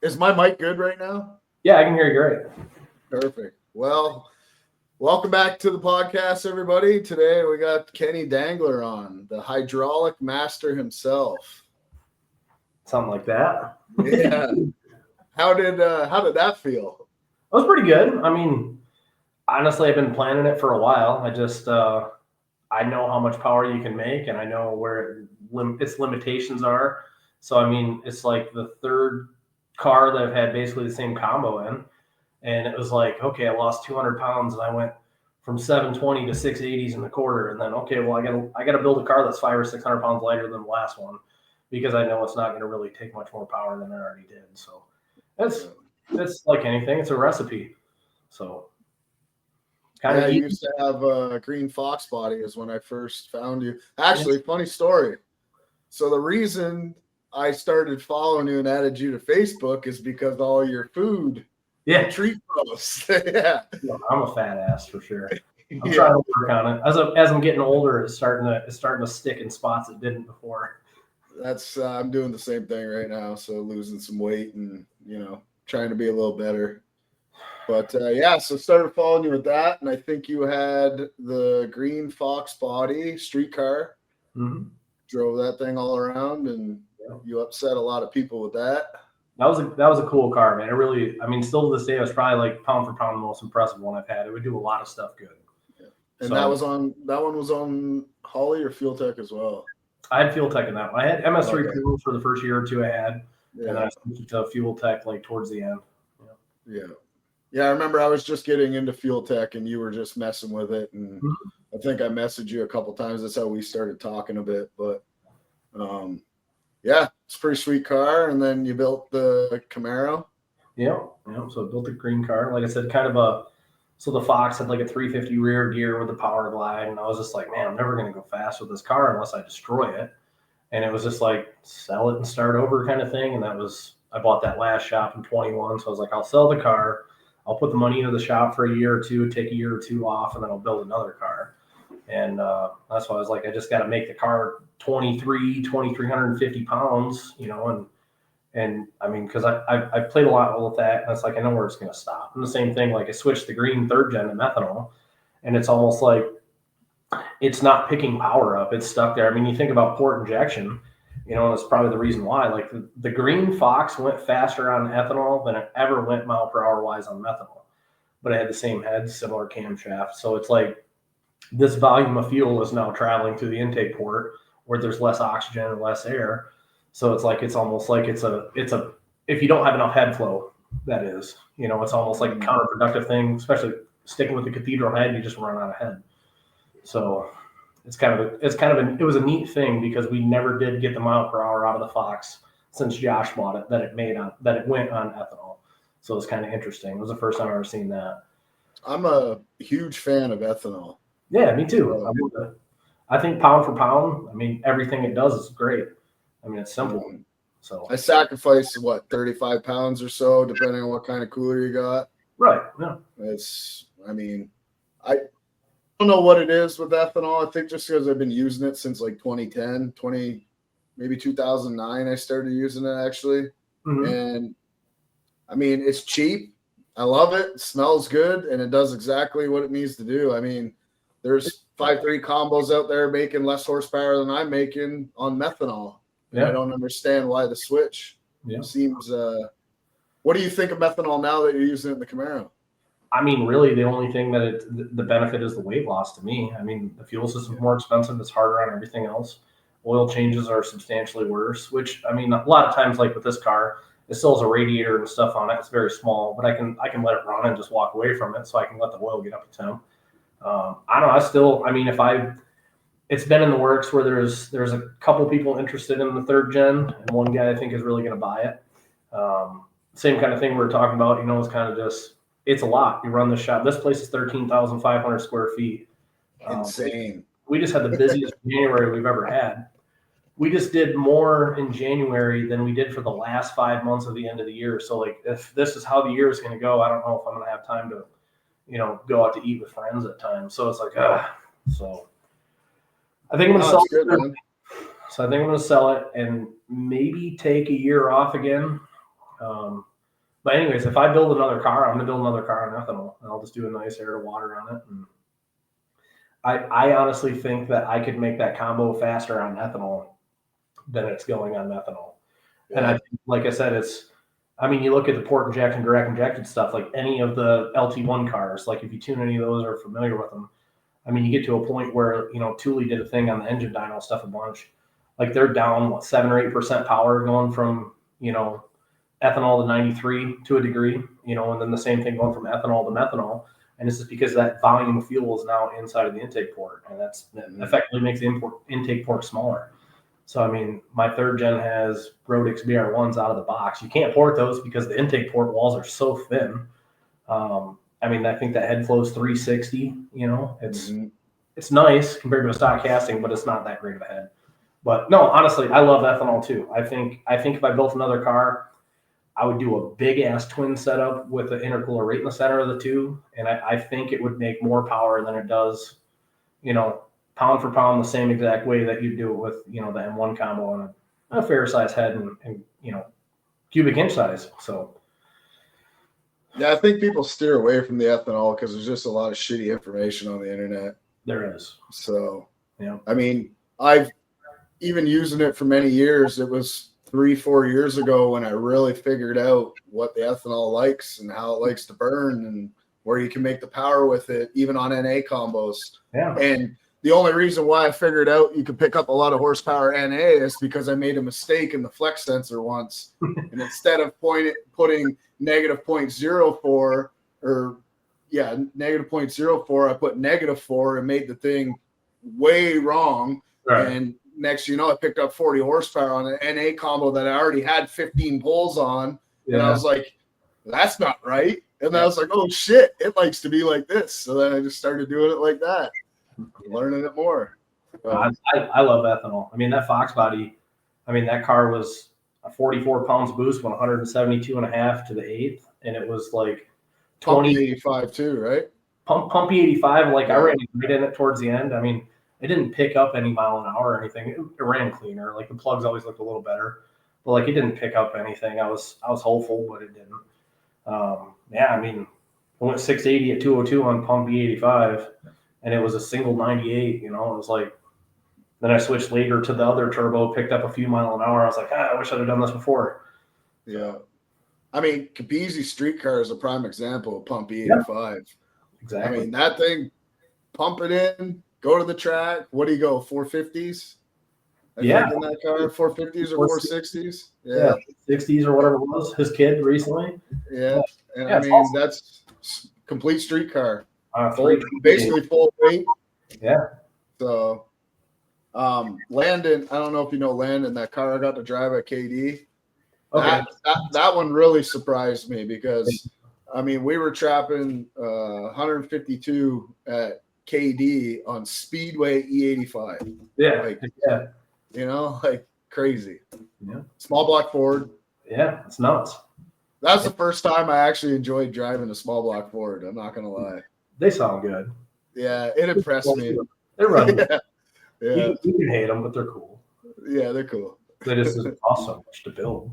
Is my mic good right now? Yeah, I can hear you great. Perfect. Well, welcome back to the podcast, everybody. Today we got Kenny Dangler on, the hydraulic master himself. Something like that. Yeah. How did that feel? It was pretty good. I mean, honestly, I've been planning it for a while. I just I know how much power you can make, and I know where its limitations are. So I mean, it's like the third car that I've had basically the same combo in, and it was like, okay, I lost 200 pounds, and I went from 720 to 680s in the quarter, and then okay, well, I got to build a car that's 500 or 600 pounds lighter than the last one, because I know it's not going to really take much more power than I already did. So it's like anything, it's a recipe. So kind of. You used to have a green fox body is when I first found you. Actually, funny story. So the reason I started following you and added you to Facebook is because all your food, treat posts. Yeah, I'm a fat ass for sure. I'm trying to work on it. As I'm getting older, it's starting to stick in spots it didn't before. That's I'm doing the same thing right now. So losing some weight and trying to be a little better. But so started following you with that, and I think you had the green fox body streetcar. Mm-hmm. Drove that thing all around, and you upset a lot of people with that. That was a cool car, man. It really, I mean, still to this day, it was probably like pound for pound the most impressive one I've had. It would do a lot of stuff good. Yeah. And that one was on Holly or Fuel Tech as well. I had Fuel Tech in that one. I had MS3 Fuel for the first year or two I had, and then I switched to Fuel Tech like towards the end. Yeah, I remember I was just getting into Fuel Tech, and you were just messing with it, and I think I messaged you a couple times. That's how we started talking a bit, but it's a pretty sweet car. And then you built the Camaro. Yeah. So I built the green car. Like I said, so the Fox had like a 350 rear gear with the power glide, and I was just like, man, I'm never going to go fast with this car unless I destroy it. And it was just like sell it and start over kind of thing. And I bought that last shop in 21, so I was like, I'll sell the car. I'll put the money into the shop for a year or two, take a year or two off, and then I'll build another car. And that's why I was like, I just got to make the car 2,350 pounds, and I mean, because I played a lot with that, and it's like, I know where it's going to stop. And the same thing, like I switched the green third gen to methanol, and it's almost like it's not picking power up. It's stuck there. I mean, you think about port injection, and that's probably the reason why. Like the green Fox went faster on ethanol than it ever went mile per hour wise on methanol, but it had the same head, similar camshaft. So it's like this volume of fuel is now traveling through the intake port where there's less oxygen and less air. So it's almost like it's a if you don't have enough head flow, that is, it's almost like a counterproductive thing, especially sticking with the cathedral head, you just run out of head. So it was a neat thing because we never did get the mile per hour out of the Fox since Josh bought it that it went on ethanol. So it's kind of interesting. It was the first time I've ever seen that. I'm a huge fan of ethanol. Yeah, me too. I think pound for pound, I mean, everything it does is great. I mean, it's simple. So I sacrifice 35 pounds or so, depending on what kind of cooler you got. Right. Yeah. I don't know what it is with ethanol. I think just because I've been using it since like 2010, maybe 2009, I started using it actually. Mm-hmm. And I mean, it's cheap. I love it. It smells good, and it does exactly what it needs to do. I mean, there's 5.3 combos out there making less horsepower than I'm making on methanol. And I don't understand why the switch seems. What do you think of methanol now that you're using it in the Camaro? I mean, really, the only thing the benefit is the weight loss to me. I mean, the fuel system's more expensive. It's harder on everything else. Oil changes are substantially worse, which, I mean, a lot of times, like with this car, it still has a radiator and stuff on it. It's very small, but I can let it run and just walk away from it so I can let the oil get up to temp. I don't know. It's been in the works where there's a couple people interested in the third gen, and one guy I think is really going to buy it. Same kind of thing we were talking about, it's kind of just, it's a lot. You run the shop. This place is 13,500 square feet. Insane. We just had the busiest January we've ever had. We just did more in January than we did for the last 5 months of the end of the year. So like, if this is how the year is going to go, I don't know if I'm going to have time to, go out to eat with friends at times. So it's like, so I think I'm going to sell it. So I think I'm going to sell it and maybe take a year off again. But anyways, if I build another car, I'm going to build another car on ethanol, and I'll just do a nice air to water on it. And I honestly think that I could make that combo faster on ethanol than it's going on methanol. Yeah. And I think, like I said, you look at the port injection, direct injected stuff, like any of the LT1 cars, like if you tune any of those or are familiar with them, you get to a point where, Thule did a thing on the engine dyno stuff a bunch. Like they're down, 7 or 8% power going from, ethanol to 93 to a degree, and then the same thing going from ethanol to methanol. And this is because that volume of fuel is now inside of the intake port, and that effectively makes the intake port smaller. So, my third gen has Rodix BR1s out of the box. You can't port those because the intake port walls are so thin. I think that head flow is 360. It's nice compared to a stock casting, but it's not that great of a head. But no, honestly, I love ethanol too. I think if I built another car, I would do a big ass twin setup with the intercooler right in the center of the two, and I think it would make more power than it does, pound for pound the same exact way that you do it with the M1 combo on a fair size head and cubic inch size. So. Yeah, I think people steer away from the ethanol because there's just a lot of shitty information on the internet. There is. So, yeah. I've even using it for many years. It was 3-4 years ago when I really figured out what the ethanol likes and how it likes to burn and where you can make the power with it, even on NA combos. Yeah. And the only reason why I figured out you could pick up a lot of horsepower NA is because I made a mistake in the flex sensor once. And instead of putting negative 0.04 negative 0.04, I put negative 4 and made the thing way wrong. Right. And next, I picked up 40 horsepower on an NA combo that I already had 15 poles on. Yeah. And I was like, that's not right. And then I was like, oh shit, it likes to be like this. So then I just started doing it like that, learning it more. I love ethanol. That Fox body, that car was a 44 pounds boost, 172.5 to the eighth. And it was like 85 too, right? Pumpy 85. Like I ran right in it towards the end. It didn't pick up any mile an hour or anything. It ran cleaner. Like the plugs always looked a little better, but like it didn't pick up anything. I was hopeful, but it didn't. I went 680 at 202 on pump E85, and it was a single 98. It was like. Then I switched later to the other turbo, picked up a few mile an hour. I was like, I wish I'd have done this before. Yeah, Capizzi street car is a prime example of pump E85. Yeah. Exactly. That thing, pump it in. Go to the track. What do you go? 450s? In that car, 450s or 460s? Yeah, 60s or whatever it was. His kid recently. Yeah, and awesome. That's complete street car. Basically full weight. Yeah. So, Landon, I don't know if you know Landon. That car I got to drive at KD. Okay. That one really surprised me because we were trapping 152 at KD on Speedway E85. Yeah. Crazy. Yeah. Small block Ford. Yeah, it's nuts. That's the first time I actually enjoyed driving a small block Ford. I'm not gonna lie. They sound good. Yeah, it impressed me. They're running. Yeah. You can hate them, but they're cool. Yeah, they're cool. They just cost so much to build.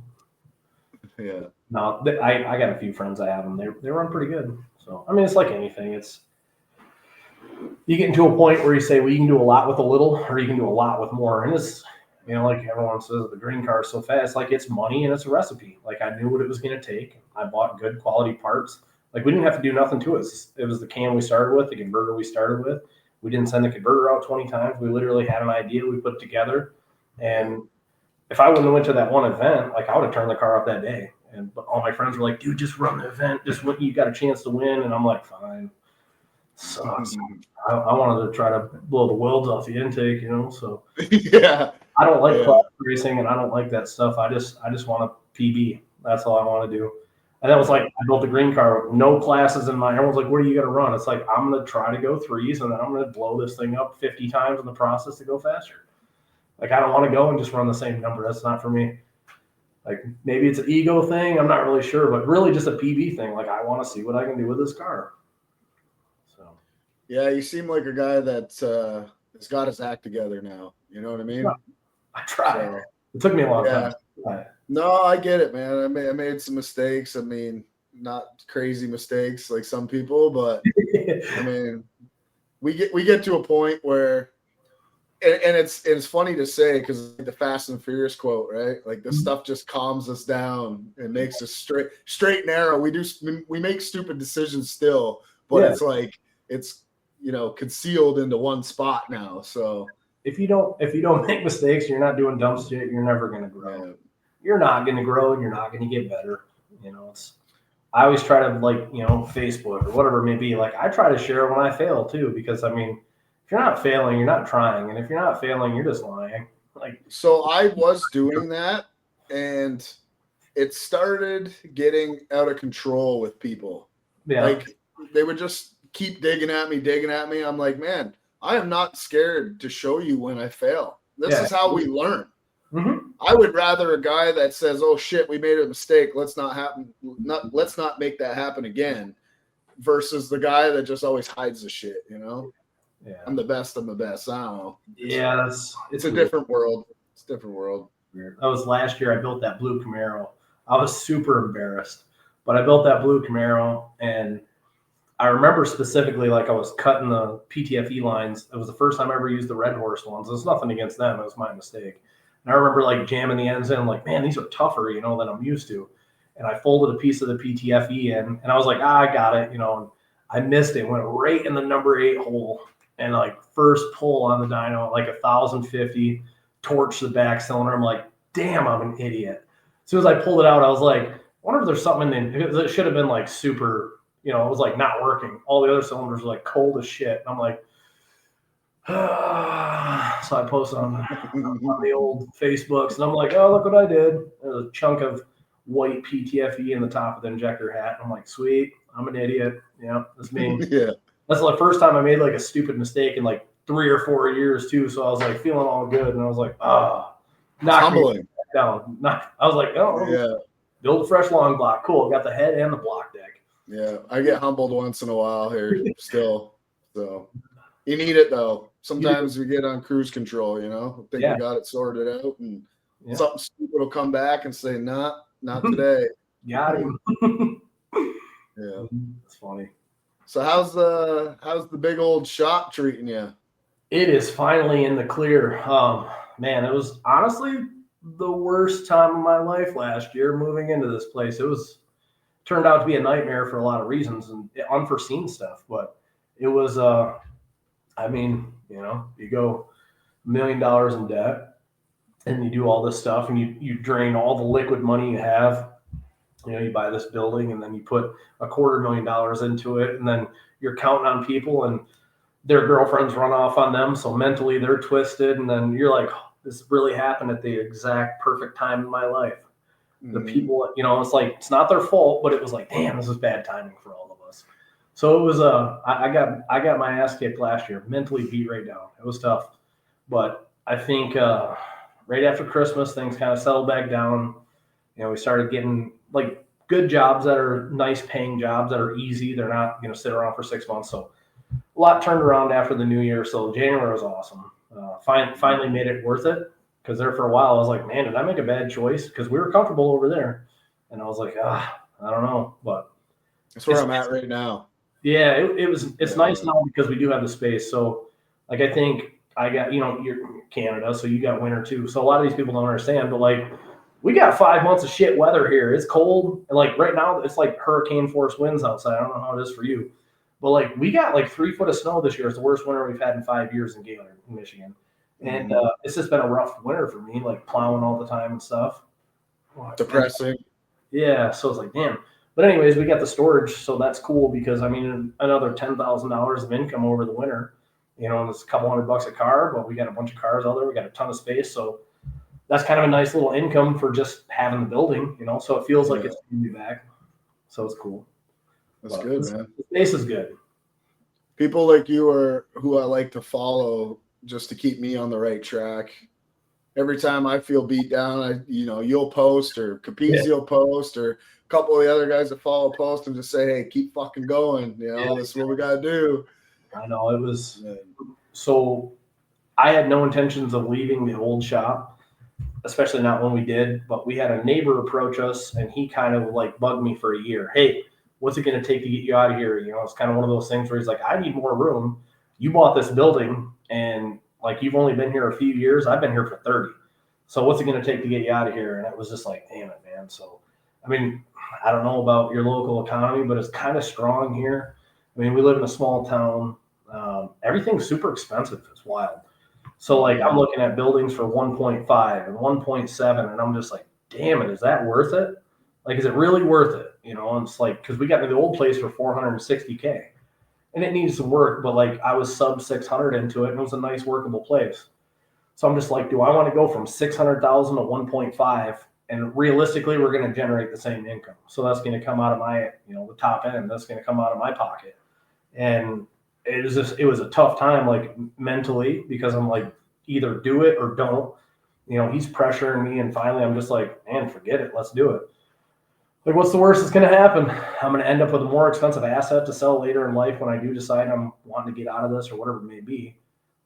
Yeah. No, I got a few friends that have them. They run pretty good. So it's like anything. It's you get into a point where you say, well, you can do a lot with a little, or you can do a lot with more. And it's like everyone says, the green car is so fast. Like it's money and it's a recipe. Like I knew what it was going to take. I bought good quality parts. Like we didn't have to do nothing to it. It was the can we started with, the converter we started with. We didn't send the converter out 20 times. We literally had an idea we put together. And if I wouldn't have went to that one event, like I would have turned the car up that day. But all my friends were like, dude, just run the event. Just when you got a chance to win. And I'm like, fine. Sucks. I wanted to try to blow the welds off the intake, so yeah. I don't like class racing and I don't like that stuff. I just want a PB. That's all I want to do. And that was like I built the green car with no classes in mind. Everyone's like, what are you gonna run? It's like I'm gonna try to go threes and then I'm gonna blow this thing up 50 times in the process to go faster. Like I don't want to go and just run the same number. That's not for me. Like maybe it's an ego thing. I'm not really sure, but really just a PB thing. Like I want to see what I can do with this car. Yeah, you seem like a guy that has got his act together now. You know what I mean? I tried. It took me a long time. No, I get it, man. I made some mistakes. not crazy mistakes like some people, but I mean, we get to a point where, and it's funny to say because the Fast and Furious quote, right? Like this stuff just calms us down and makes us straight and narrow. We make stupid decisions still, but it's like it's concealed into one spot now. So if you don't make mistakes, you're not doing dumb shit. You're never gonna grow. Yeah. You're not gonna grow. You're not gonna get better. I always try to Facebook or whatever it may be. Like I try to share when I fail too, because I mean, if you're not failing, you're not trying, and if you're not failing, you're just lying. Like so, I was doing that, and it started getting out of control with people. Yeah, like they would just keep digging at me. I'm like, man, I am not scared to show you when I fail. This is how we learn. Mm-hmm. I would rather a guy that says, "Oh shit, we made a mistake. Let's not make that happen again," versus the guy that just always hides the shit. Yeah, I'm the best. I don't know. Yeah, it's a different world. It's a different world. That was last year. I built that blue Camaro. I was super embarrassed, but I built that blue Camaro, and I remember specifically, like I was cutting the PTFE lines. It was the first time I ever used the Red Horse ones. There's nothing against them. It was my mistake. And I remember like jamming the ends in, like, man, these are tougher, than I'm used to. And I folded a piece of the PTFE in, and I was like, I got it, and I missed it. Went right in the number 8 hole, and like first pull on the dyno, like 1,050, torched the back cylinder. I'm like, damn, I'm an idiot. As soon as I pulled it out, I was like, I wonder if there's something in it. It should have been like super, it was like not working. All the other cylinders were like cold as shit. And I'm like, so I post on the old Facebooks, and I'm like, oh, look what I did. There's a chunk of white PTFE in the top of the injector hat. And I'm like, sweet, I'm an idiot. Yeah, that's me. Yeah. That's the first time I made like a stupid mistake in like 3 or 4 years too. So I was like feeling all good, and I was like, knock me down. I was like, oh, yeah. Build a fresh long block. Cool. Got the head and the block deck. Yeah, I get humbled once in a while here still. So you need it though. Sometimes we get on cruise control, think we got it sorted out, and something stupid will come back and say, not today. Got him. Yeah, it's funny. So how's the big old shop treating you? It is finally in the clear. Man, it was honestly the worst time of my life last year moving into this place. It turned out to be a nightmare for a lot of reasons and unforeseen stuff, but it was you go $1 million in debt and you do all this stuff and you drain all the liquid money you have. You buy this building and then you put $250,000 into it, and then you're counting on people and their girlfriends run off on them. So mentally they're twisted, and then you're like, oh, this really happened at the exact perfect time in my life. Mm-hmm. The people, it's like, it's not their fault, but it was like, damn, this is bad timing for all of us. So it was, I got my ass kicked last year, mentally beat right down. It was tough, but I think right after Christmas, things kind of settled back down. We started getting like good jobs that are nice paying jobs that are easy. They're not, sit around for 6 months. So a lot turned around after the new year. So January was awesome. Finally made it worth it, because there for a while I was like, man, did I make a bad choice? Because we were comfortable over there. And I was like, I don't know. But that's where I'm at right now. Yeah, it's nice now because we do have the space. So like, I think I got, you're Canada, so you got winter too. So a lot of these people don't understand, but like, we got 5 months of shit weather here. It's cold. And like right now it's like hurricane force winds outside. I don't know how it is for you, but like we got like 3 foot of snow this year. It's the worst winter we've had in 5 years in Gaylord, in Michigan. And it's just been a rough winter for me, like plowing all the time and stuff. Depressing. Yeah. So it's like, damn. But anyways, we got the storage. So that's cool because another $10,000 of income over the winter, and it's a couple $100 a car, but we got a bunch of cars out there. We got a ton of space. So that's kind of a nice little income for just having the building, so it feels like it's going to be back. So it's cool. That's good, man. The space is good. People like you are who I like to follow just to keep me on the right track. Every time I feel beat down, you'll post, or Capizzi will post, or a couple of the other guys that follow post and just say, hey, keep fucking going. This is what we got to do. I know it was. So I had no intentions of leaving the old shop. especially not when we did, but we had a neighbor approach us, and he kind of like bugged me for a year. Hey, what's it going to take to get you out of here? You know, it's kind of one of those things where he's like, I need more room. You bought this building, and like you've only been here a few years. I've been here for 30. So what's it going to take to get you out of here? And it was just like, damn it, man. So, I mean, I don't know about your local economy, but it's kind of strong here. I mean, we live in a small town. Everything's super expensive. It's wild. So, like, I'm looking at buildings for 1.5 and 1.7, and I'm just like, damn it, is that worth it? Like, is it really worth it? You know, and it's like, because we got to the old place for $460K, and it needs some work, but like, I was sub 600 into it, and it was a nice workable place. So I'm just like, do I want to go from 600,000 to 1.5? And realistically, we're going to generate the same income. So that's going to come out of my, you know, the top end. That's going to come out of my pocket. And it was a tough time, like mentally, because I'm like, either do it or don't. You know, he's pressuring me, and finally, I'm just like, man, forget it. Let's do it. Like, what's the worst that's going to happen? I'm going to end up with a more expensive asset to sell later in life when I do decide I'm wanting to get out of this or whatever it may be.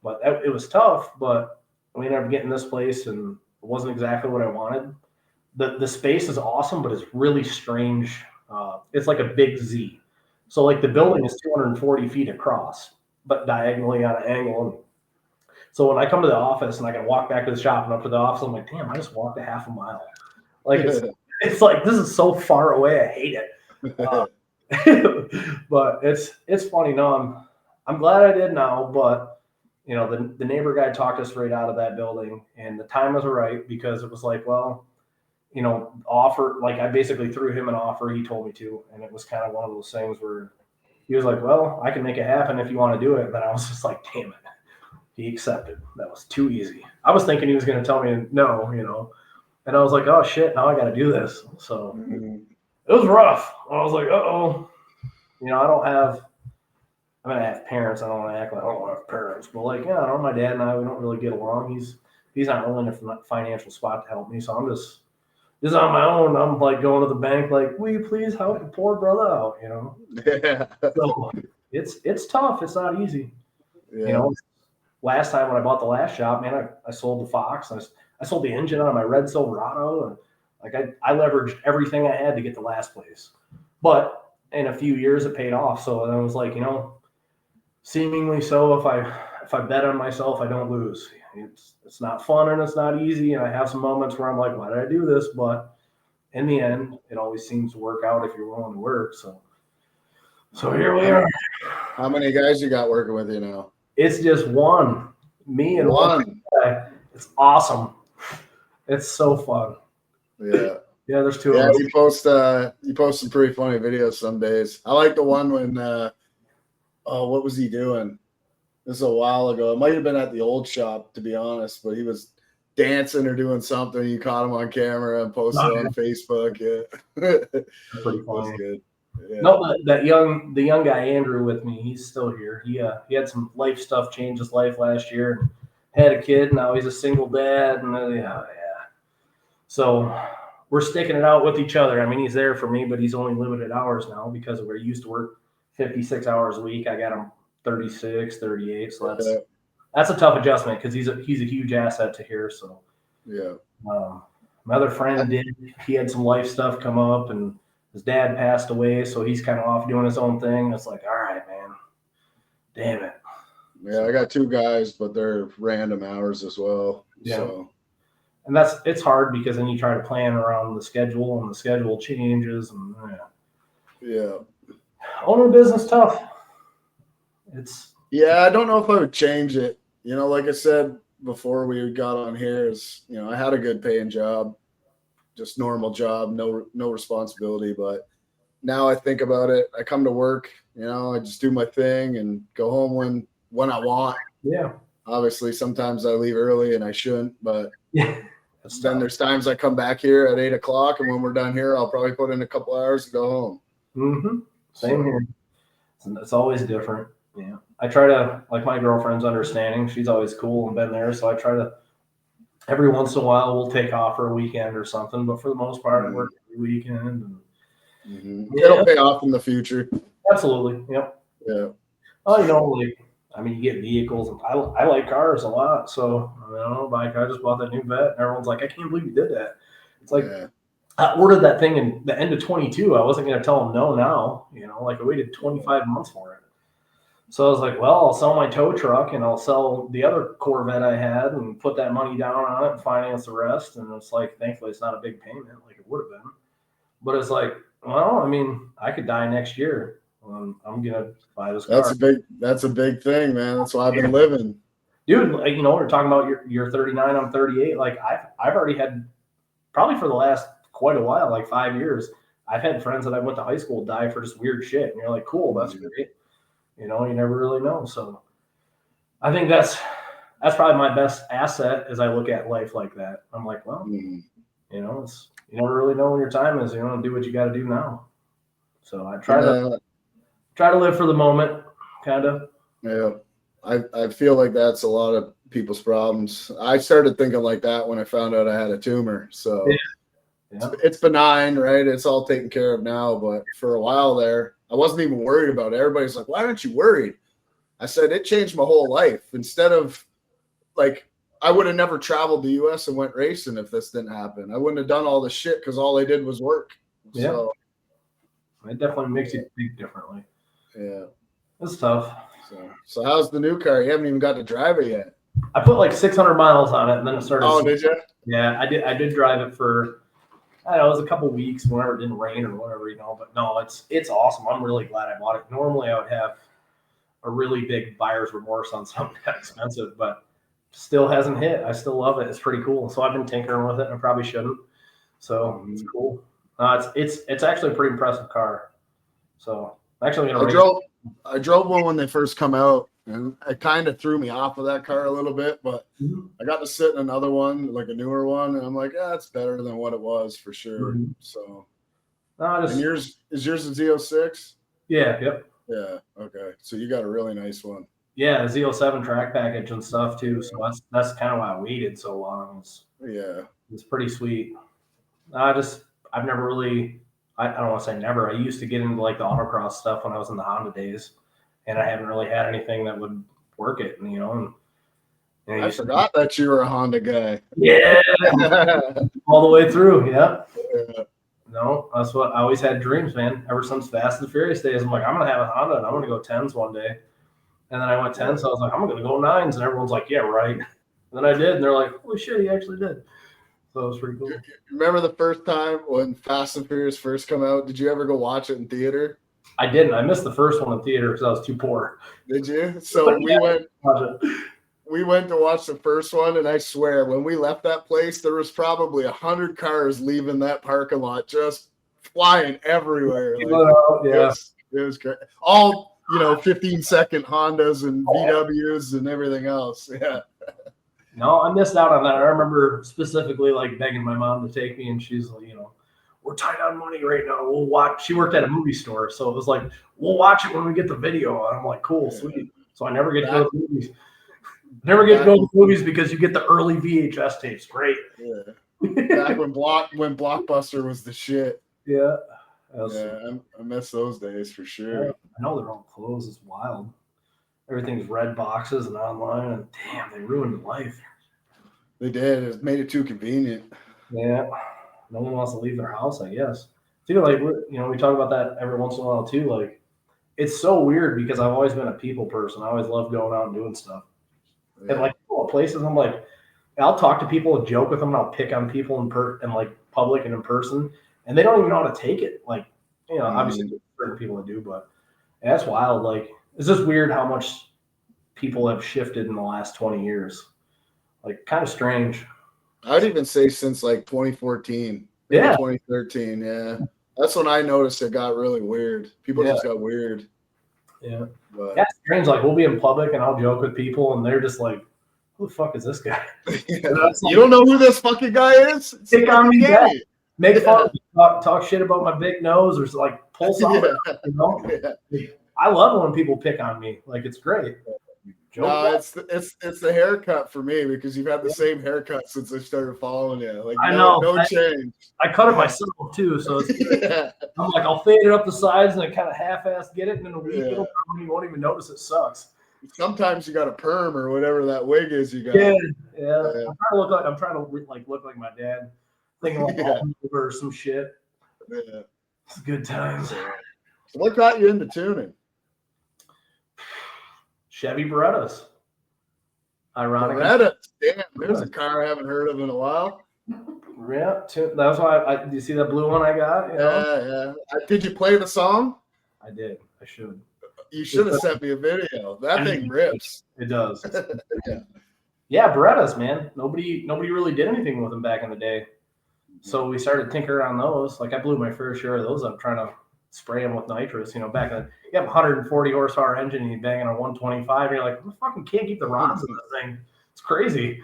But it was tough, but we ended up getting this place, and it wasn't exactly what I wanted. The space is awesome, but it's really strange. It's like a big Z. So like the building is 240 feet across, but diagonally on an angle. So when I come to the office and I can walk back to the shop and up to the office, I'm like, damn, I just walked a half a mile. Like it's like, this is so far away. I hate it. But it's funny. No, I'm glad I did now, but you know, the neighbor guy talked us right out of that building, and the time was right because it was like, well, you know, offer, like I basically threw him an offer. He told me to, and it was kind of one of those things where he was like, well, I can make it happen if you want to do it. But I was just like, damn it. He accepted. That was too easy. I was thinking he was going to tell me no, you know, and I was like, oh shit, now I got to do this. So it was rough. I was like, uh-oh, you know, I'm going to have parents. I don't want to act like I don't have parents, but like, yeah, I don't know, my dad and I, we don't really get along. He's not really in a financial spot to help me. So I'm just on my own. I'm like going to the bank, like, will you please help the poor brother out, you know? Yeah. So it's tough. It's not easy. Yeah. You know, last time when I bought the last shop, man, I sold the Fox. I sold the engine out of my red Silverado, and like I leveraged everything I had to get the last place. But in a few years, it paid off. So I was like, you know, seemingly so, if I bet on myself, I don't lose. It's not fun and it's not easy, and I have some moments where I'm like, why did I do this? But in the end, it always seems to work out if you're willing to work. So here we are. How many guys you got working with you now? It's just one. Me and one guy. It's awesome. It's so fun. Yeah. Yeah, there's two of us. You post some pretty funny videos some days. I like the one when what was he doing? This is a while ago. It might have been at the old shop, to be honest, but he was dancing or doing something. You caught him on camera and posted it on Facebook. Yeah. That's pretty funny. That's good. Yeah. No, the young guy Andrew with me, he's still here. He had some life stuff change his life last year. Had a kid. Now he's a single dad, and yeah. So we're sticking it out with each other. I mean, he's there for me, but he's only limited hours now because of where he used to work 56 hours a week. I got him 36, 38. So that's a tough adjustment because he's a huge asset to here. So yeah. My other friend he had some life stuff come up, and his dad passed away, so he's kind of off doing his own thing. It's like, all right, man, damn it. Yeah, I got two guys, but they're random hours as well. Yeah. So. And it's hard because then you try to plan around the schedule, and the schedule changes, and yeah. Owning a business tough. I don't know if I would change it. You know, like I said before we got on here, is, you know, I had a good paying job, just normal job, no responsibility. But now I think about it, I come to work, you know, I just do my thing and go home when I want. Yeah. Obviously, sometimes I leave early and I shouldn't, but yeah. Then there's times I come back here at 8 o'clock, and when we're done here, I'll probably put in a couple hours and go home. Mm-hmm. Same here. It's always different. Yeah. I try to, like, my girlfriend's understanding. She's always cool and been there. So I try to, every once in a while, we'll take off for a weekend or something. But for the most part, I work every weekend. And, It'll pay off in the future. Absolutely. Yep. Yeah. Oh, you know, like, I mean, you get vehicles, and I like cars a lot. So I don't know, bike. I just bought that new Vet, and everyone's like, I can't believe you did that. It's like I ordered that thing in the end of 22. I wasn't going to tell them no now. Like I waited 25 months for it. So I was like, well, I'll sell my tow truck and I'll sell the other Corvette I had and put that money down on it and finance the rest. And it's like, thankfully, it's not a big payment like it would have been. But it's like, well, I mean, I could die next year. I'm gonna buy this car. That's a big thing, man. That's why I've been living. Dude, we're talking about you're 39, I'm 38. Like I've already had, probably for the last quite a while, like 5 years, I've had friends that I went to high school die for just weird shit. And you're like, cool, that's great. You never really know. So I think that's probably my best asset as I look at life like that. I'm like, well, it's, you never really know when your time is. Do what you got to do now. So I try to live for the moment, kind of. Yeah. I feel like that's a lot of people's problems. I started thinking like that when I found out I had a tumor. So it's benign, right? It's all taken care of now. But for a while there, I wasn't even worried about it. Everybody's like, why aren't you worried? I said, it changed my whole life. Instead of like, I would have never traveled the U.S. and went racing if this didn't happen. I wouldn't have done all this shit because all I did was work. Yeah. So, it definitely makes you think differently. Yeah. It's tough. So how's the new car? You haven't even got to drive it yet. I put like 600 miles on it and then it started. Oh, did you? Yeah, I did drive it for, I don't know, it was a couple weeks whenever it didn't rain or whatever, but no, it's awesome. I'm really glad I bought it. Normally I would have a really big buyer's remorse on something that expensive, but still hasn't hit. I still love it. It's pretty cool. So I've been tinkering with it and I probably shouldn't. So it's cool. It's actually a pretty impressive car. So I'm actually going to I drove one when they first come out, and it kind of threw me off of that car a little bit, but I got to sit in another one, like a newer one, and I'm like, it's better than what it was for sure. Mm-hmm. So, and yours a Z06? Yeah, yep. Yeah, okay. So you got a really nice one. Yeah, a Z07 track package and stuff too. So that's kind of why I waited so long. It's pretty sweet. I've never really, I don't want to say never. I used to get into like the autocross stuff when I was in the Honda days, and I haven't really had anything that would work it. And I forgot that you were a Honda guy. Yeah, all the way through. Yeah. No, that's what I always had dreams, man. Ever since Fast and Furious days, I'm like, I'm gonna have a Honda and I'm gonna go 10s one day. And then I went 10, so I was like, I'm gonna go 9s, and everyone's like, yeah, right. And then I did, and they're like, holy shit, he actually did. So it was pretty cool. Remember the first time when Fast and Furious first come out? Did you ever go watch it in theater? I didn't. I missed the first one in theater because I was too poor. Did you? So we went to watch the first one, and I swear, when we left that place, there was probably 100 cars leaving that parking lot, just flying everywhere. Like, it was great. All 15-second Hondas and VWs and everything else. Yeah. No, I missed out on that. I remember specifically like begging my mom to take me, and she's like, we're tight on money right now. We'll watch. She worked at a movie store, so it was like, we'll watch it when we get the video. And I'm like, cool, sweet. So I never get to go to the movies. Never get to go to the movies because you get the early VHS tapes. Great. Yeah. Back when Blockbuster was the shit. Yeah. I miss those days for sure. I know they're all closed. It's wild. Everything's red boxes and online, and damn, they ruined life. They did. It made it too convenient. Yeah. No one wants to leave their house, I guess. Dude, like, we talk about that every once in a while too. Like, it's so weird because I've always been a people person. I always love going out and doing stuff. Yeah. And like places, I'm like, I'll talk to people and joke with them, and I'll pick on people in like public and in person, and they don't even know how to take it. Like, obviously certain people that do, but that's wild. Like, it's just weird how much people have shifted in the last 20 years. Like, kind of strange. I'd even say since like 2014, 2013. Yeah, that's when I noticed it got really weird. People just got weird. Yeah, that's strange. Like, we'll be in public and I'll joke with people, and they're just like, "Who the fuck is this guy?" You don't know who this fucking guy is? Pick on me, make fun, talk shit about my big nose, or like pull something. I love it when people pick on me. Like, it's great. No, it's the haircut for me, because you've had the same haircut since I started following you. Like, I know, no change. I cut it myself too, so I'm like, I'll fade it up the sides and I kind of half-ass get it, and in a week you won't even notice it sucks. Sometimes you got a perm or whatever that wig is you got. Yeah. I'm trying to look like my dad, thinking about or some shit. Yeah. It's good times. So what got you into tuning? Chevy Berettas. Ironically. Beretta. Damn, there's a car I haven't heard of in a while. Yeah, that's why do you see that blue one I got? Yeah. Did you play the song? I did. I should. You should have sent me a video. That thing rips. It does. Yeah, Berettas, man. Nobody really did anything with them back in the day. So we started tinkering on those. Like I blew my fair share of those up trying to spray them with nitrous. Back then you have a 140 horsepower engine and you bang on a 125. And you're like, I fucking can't keep the rods in this thing. It's crazy.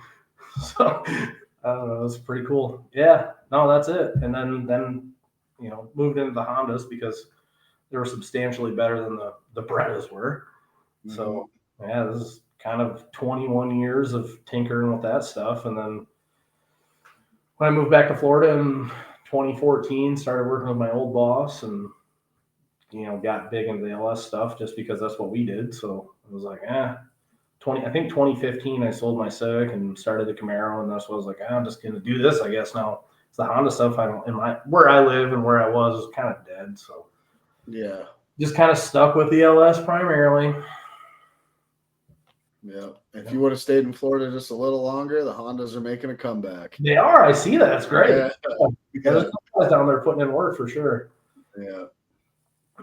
So I don't know. It was pretty cool. Yeah. No, that's it. And then moved into the Hondas because they were substantially better than the Berettas were. Mm-hmm. So yeah, this is kind of 21 years of tinkering with that stuff. And then when I moved back to Florida in 2014, started working with my old boss and, got big into the LS stuff just because that's what we did. So I was like, I think 2015, I sold my Civic and started the Camaro. And that's what I was like, I'm just going to do this, I guess now. It's the Honda stuff. Where I live and where I was kind of dead. So yeah, just kind of stuck with the LS primarily. Yeah. If you would have stayed in Florida just a little longer, the Hondas are making a comeback. They are. I see that. It's great. Yeah. There's guys down there putting in work for sure. Yeah.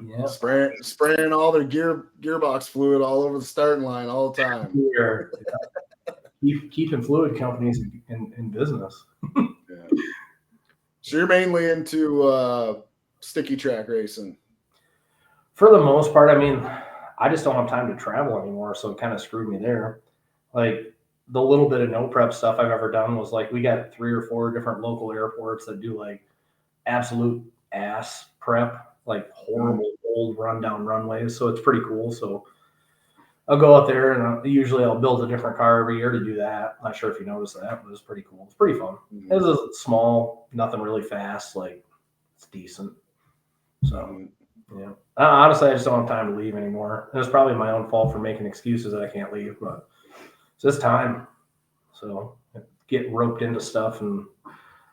Yeah. Spraying all their gearbox fluid all over the starting line all the time. Keeping fluid companies in business. Yeah. So you're mainly into sticky track racing. For the most part, I just don't have time to travel anymore, so it kind of screwed me there. Like the little bit of no prep stuff I've ever done was like we got 3 or 4 different local airports that do like absolute ass prep, like horrible old rundown runways. So it's pretty cool. So I'll go out there and usually I'll build a different car every year to do that. Not sure if you noticed that, but it's pretty cool. It's pretty fun. Mm-hmm. It was small, nothing really fast. Like it's decent. So yeah. Honestly, I just don't have time to leave anymore. And it's probably my own fault for making excuses that I can't leave, but it's just time. So I get roped into stuff and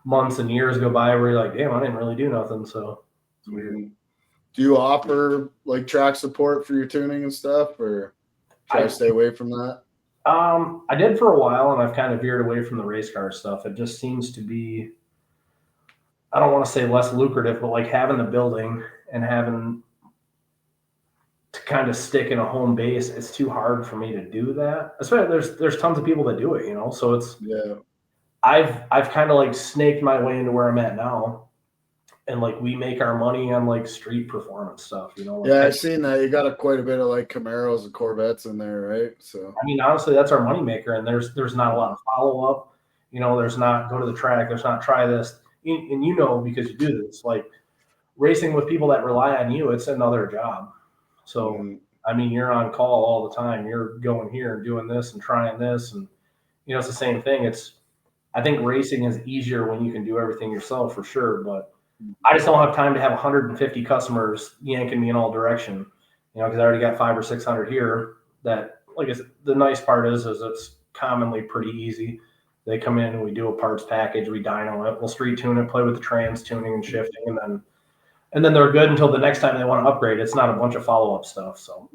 months and years go by where you're like, damn, I didn't really do nothing. So it's weird. Do you offer like track support for your tuning and stuff, or should I stay away from that? I did for a while, and I've kind of veered away from the race car stuff. It just seems to be, I don't want to say less lucrative, but like having the building and having to kind of stick in a home base, it's too hard for me to do that. Especially there's tons of people that do it, So it's I've kind of like snaked my way into where I'm at now. And like we make our money on like street performance stuff, Like, yeah, I've seen that. You got quite a bit of like Camaros and Corvettes in there, right? So honestly, that's our money maker, and there's not a lot of follow up. There's not go to the track. There's not try this, and because you do this, like racing with people that rely on you, it's another job. So you're on call all the time. You're going here and doing this and trying this, and it's the same thing. I think racing is easier when you can do everything yourself for sure, but I just don't have time to have 150 customers yanking me in all direction, because I already got 500 or 600 here. That, like I said, the nice part is it's commonly pretty easy. They come in and we do a parts package, we dyno it, we'll street tune it, play with the trans tuning and shifting, and then they're good until the next time they want to upgrade. It's not a bunch of follow up stuff. So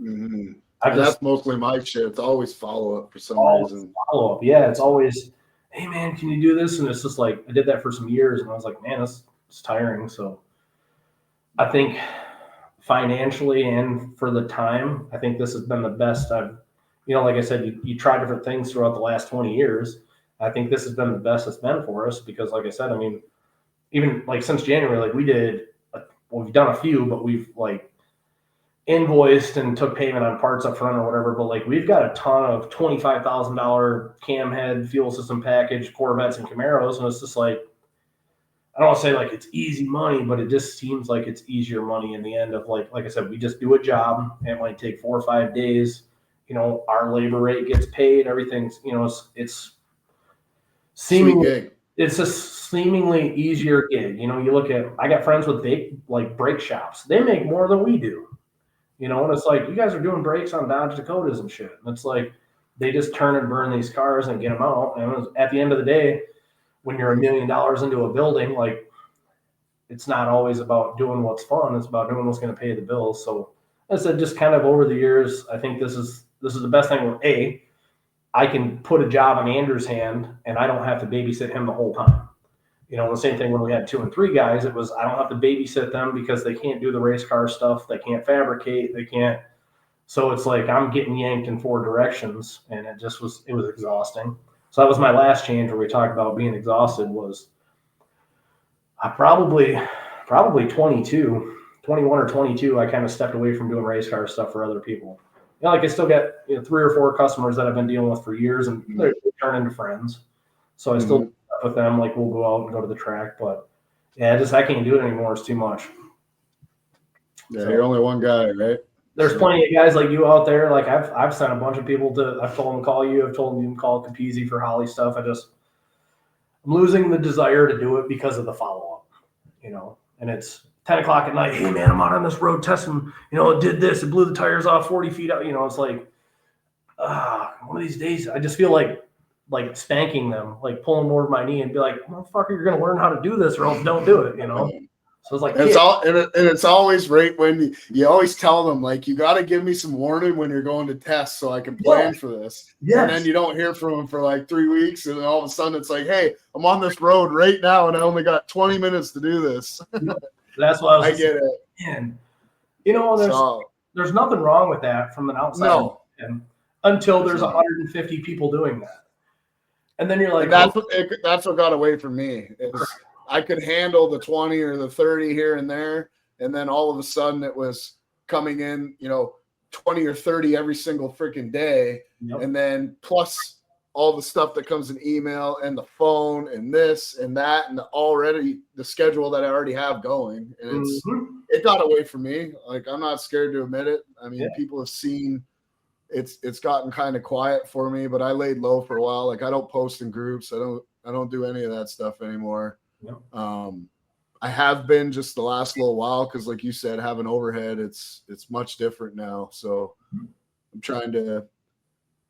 that's mostly my shit. It's always follow up for some reason. Follow up, yeah. It's always, hey man, can you do this? And it's just like I did that for some years, and I was like, man, it's tiring. So I think financially and for the time, I think this has been the best I've, like I said, you try different things throughout the last 20 years. I think this has been the best it's been for us because, like I said, even like since January, like we've done a few, but we've like invoiced and took payment on parts up front or whatever. But like we've got a ton of $25,000 cam head, fuel system package, Corvettes and Camaros, and it's just like, I don't want to say like it's easy money, but it just seems like it's easier money in the end of like I said, we just do a job. It might take 4 or 5 days. Our labor rate gets paid. Everything's, it's seemingly, it's a seemingly easier gig. You look at, I got friends with brake shops. They make more than we do. you know, and it's like, you guys are doing brakes on Dodge Dakotas and shit. And it's like, they just turn and burn these cars and get them out. And at the end of the day, when you're $1 million into a building, like, it's not always about doing what's fun. It's about doing what's going to pay the bills. So I said, just kind of over the years, I think this is the best thing where I can put a job in Andrew's hand and I don't have to babysit him the whole time. You know, the same thing when we had 2 and 3 guys, it was, I don't have to babysit them because they can't do the race car stuff. They can't fabricate. They can't. So it's like, I'm getting yanked in 4 directions, and it was exhausting. So that was my last change where we talked about being exhausted. Was I probably 21 or 22, I kind of stepped away from doing race car stuff for other people. You know, like I still got 3 or 4 customers that I've been dealing with for years, and they turn into friends. So I still do stuff with them. Like, we'll go out and go to the track, but yeah, I can't do it anymore. It's too much. Yeah, so, you're only one guy, right? There's plenty of guys like you out there. Like, I've sent a bunch of people I've told them to call you. I've told them to call Capizzi for Holly stuff. I'm losing the desire to do it because of the follow-up, you know, and it's 10 o'clock at night. Hey man, I'm out on this road testing, you know, it did this, it blew the tires off 40 feet out. You know, it's like, one of these days I just feel like spanking them, like pulling them over my knee and be like, motherfucker, you're going to learn how to do this or else don't do it, you know? So it's like, it's always right when you always tell them, like, you got to give me some warning when you're going to test so I can plan for this. Yes. And then you don't hear from them for like 3 weeks. And then all of a sudden it's like, hey, I'm on this road right now and I only got 20 minutes to do this. That's what I get it. Man, you know, there's nothing wrong with that from an outside. No. Until there's 150 people doing that. And then you're like, that's what got away from me. I could handle the 20 or the 30 here and there. And then all of a sudden it was coming in, 20 or 30 every single freaking day. Yep. And then plus all the stuff that comes in email and the phone and this and that and the schedule that I already have going. And it got away from me. Like, I'm not scared to admit it. I mean, people have seen it's gotten kind of quiet for me, but I laid low for a while. Like, I don't post in groups. I don't do any of that stuff anymore. Yep. I have been just the last little while because, like you said, having overhead, it's much different now. So I'm trying to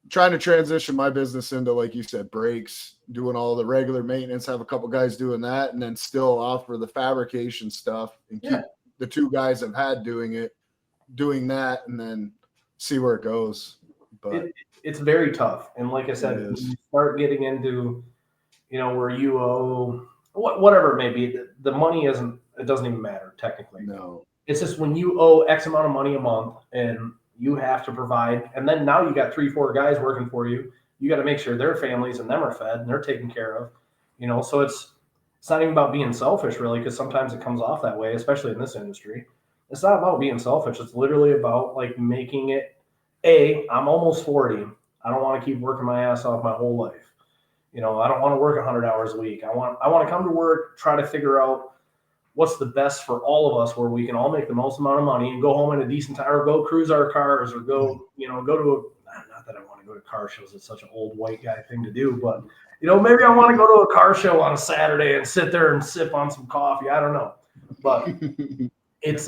transition my business into, like you said, brakes, doing all the regular maintenance, have a couple guys doing that, and then still offer the fabrication stuff and keep the 2 guys I've had doing that, and then see where it goes. But it's very tough. And like I said, when you start getting into, where you owe whatever it may be, the money it doesn't even matter technically. No. It's just when you owe X amount of money a month and you have to provide, and then now you got 3-4 guys working for you. You got to make sure their families and them are fed and they're taken care of, so it's not even about being selfish really, because sometimes it comes off that way, especially in this industry. It's not about being selfish. It's literally about like making it, I'm almost 40. I don't want to keep working my ass off my whole life. I don't want to work 100 hours a week. I want to come to work, try to figure out what's the best for all of us, where we can all make the most amount of money and go home in a decent time, or go cruise our cars, or go to not that I want to go to car shows. It's such an old white guy thing to do, but maybe I want to go to a car show on a Saturday and sit there and sip on some coffee. I don't know, but it's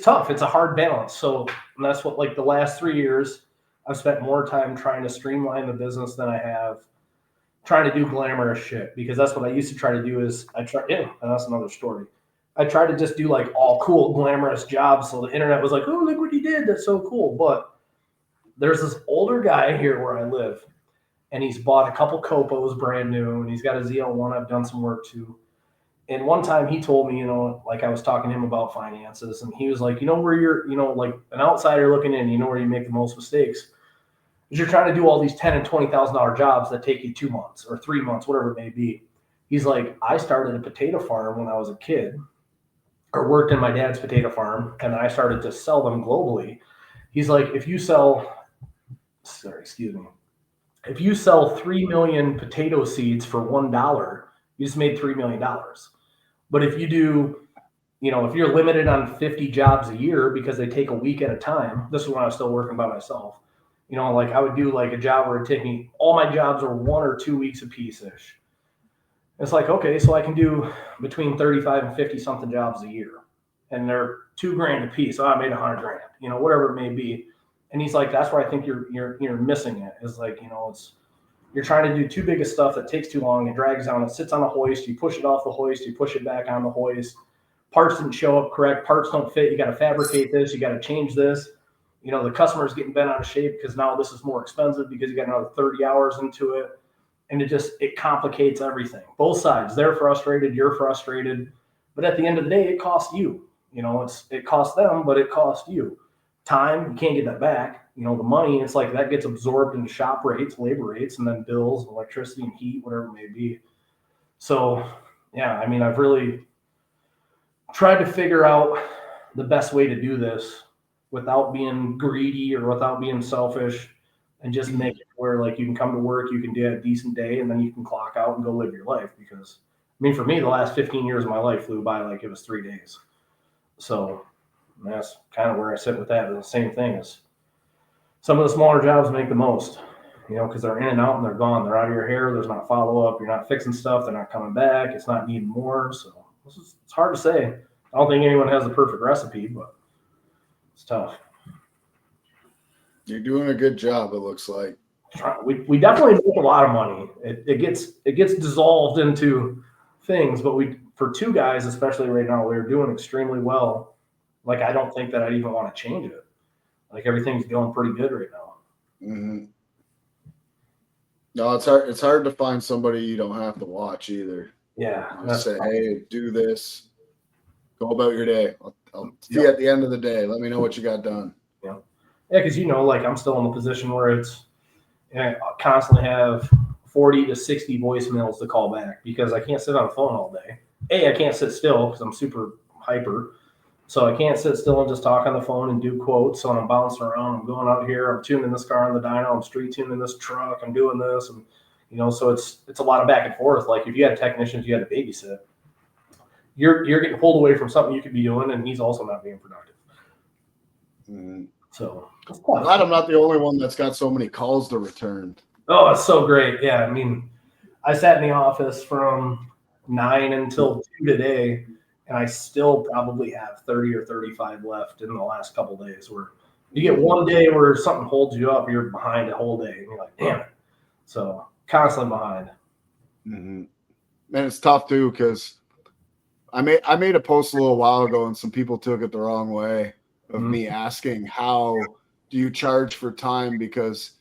tough. It's a hard balance. So that's what, like, the last 3 years, I've spent more time trying to streamline the business than I have trying to do glamorous shit, because that's what I used to try to do. And that's another story. I tried to just do like all cool, glamorous jobs. So the internet was like, oh, look what he did. That's so cool. But there's this older guy here where I live, and he's bought a couple Copos brand new, and he's got a ZL1 I've done some work to. And one time he told me, like, I was talking to him about finances, and he was like, where you're, like an outsider looking in, where you make the most mistakes is you're trying to do all these $10,000 and $20,000 jobs that take you 2 months or 3 months, whatever it may be. He's like, I started a potato farm when I was a kid, or worked in my dad's potato farm, and I started to sell them globally. He's like, if you sell 3 million potato seeds for $1, you just made $3 million. But if you do, if you're limited on 50 jobs a year because they take a week at a time, this is when I was still working by myself. Like I would do like a job where it'd take me, all my jobs are 1 or 2 weeks a piece-ish. It's like, okay, so I can do between 35 and 50 something jobs a year. and they're $2,000 a piece. So I made $100,000, you know, whatever it may be. And he's like, that's where I think you're missing it. Is like, you know, you're trying to do too big of stuff that takes too long. It drags down. It sits on a hoist. You push it off the hoist. You push it back on the hoist. Parts didn't show up correct. Parts don't fit. You got to fabricate this. You got to change this. You know, the customer's getting bent out of shape because now this is more expensive because you got another 30 hours into it. And it complicates everything. Both sides. They're frustrated. You're frustrated. But at the end of the day, it costs you. You know, it costs them, but it costs you. Time, you can't get that back. You know, the money, it's like that gets absorbed into shop rates, labor rates, and then bills, electricity and heat, whatever it may be. So, yeah, I mean, I've really tried to figure out the best way to do this without being greedy or without being selfish, and just make it where, like, you can come to work, you can do a decent day, and then you can clock out and go live your life. Because, I mean, for me, the last 15 years of my life flew by like it was 3 days. So that's kind of where I sit with that. It's the same thing as some of the smaller jobs make the most, you know, because they're in and out and they're gone. They're out of your hair. There's not follow-up. You're not fixing stuff. They're not coming back. It's not needing more. So it's hard to say. I don't think anyone has the perfect recipe, but it's tough. You're doing a good job, it looks like. We definitely make a lot of money. It gets dissolved into things, but for two guys, especially right now, we're doing extremely well. Like, I don't think that I'd even want to change it. Like, everything's going pretty good right now. Mm-hmm. No, it's hard. It's hard to find somebody you don't have to watch either. Yeah. Just say, hey, do this. Go about your day. I'll see you at the end of the day. Let me know what you got done. Yeah. Yeah, because, you know, like, I'm still in the position where I constantly have 40 to 60 voicemails to call back because I can't sit on the phone all day. I can't sit still because I'm super hyper. So I can't sit still and just talk on the phone and do quotes. So I'm bouncing around. I'm going out here. I'm tuning this car on the dyno. I'm street tuning this truck. I'm doing this. And, you know, so it's a lot of back and forth. Like, if you had technicians you had to babysit, you're getting pulled away from something you could be doing, and he's also not being productive. Mm-hmm. So I'm glad I'm not the only one that's got so many calls to return. Oh, it's so great. Yeah, I mean, I sat in the office from 9 until 2 today, and I still probably have 30 or 35 left in the last couple of days, where you get one day where something holds you up, you're behind a whole day, and you're like, damn it. So constantly behind. Mm-hmm. And it's tough too, because I made a post a little while ago, and some people took it the wrong way of me asking, how do you charge for time? Because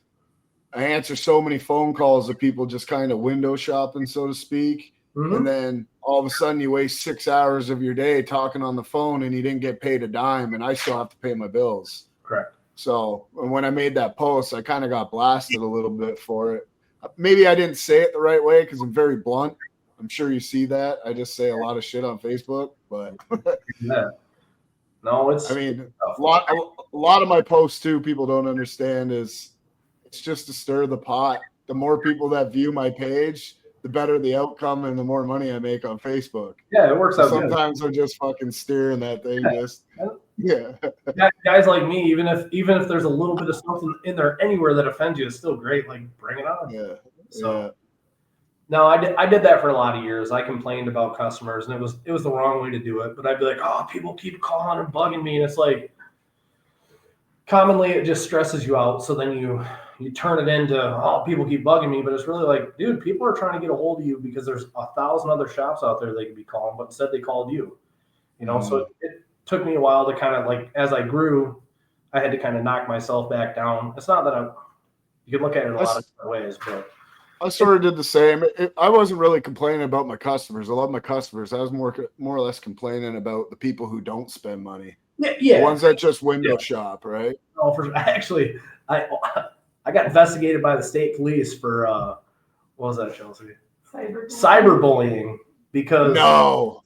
I answer so many phone calls of people just kind of window shopping, so to speak. Mm-hmm. And then all of a sudden you waste 6 hours of your day talking on the phone and you didn't get paid a dime, and I still have to pay my bills. Correct. So when I made that post, I kind of got blasted a little bit for it. Maybe I didn't say it the right way because I'm very blunt. I'm sure you see that. I just say a lot of shit on Facebook, but yeah. No, I mean, a lot of my posts too, people don't understand, is it's just to stir the pot. The more people that view my page, the better the outcome and the more money I make on Facebook. Yeah, it works out. Sometimes I'm just fucking steering that thing. Guys like me, even if there's a little bit of something in there anywhere that offends you, it's still great. Like, bring it on. Yeah. So, no, I did that for a lot of years. I complained about customers, and it was the wrong way to do it. But I'd be like, oh, people keep calling and bugging me, and it's like, commonly it just stresses you out. So then you turn it into, oh, people keep bugging me, but it's really like, dude, people are trying to get a hold of you because there's 1,000 other shops out there they could be calling, but instead they called you. You know, so it took me a while to kind of, like, as I grew, I had to kind of knock myself back down. It's not that you can look at it a lot of different ways, but I sort of did the same. I wasn't really complaining about my customers. I love my customers. I was more or less complaining about the people who don't spend money. Yeah. The ones that just window shop, right? Oh, actually, I got investigated by the state police for what was that, Chelsea? Cyberbullying. Because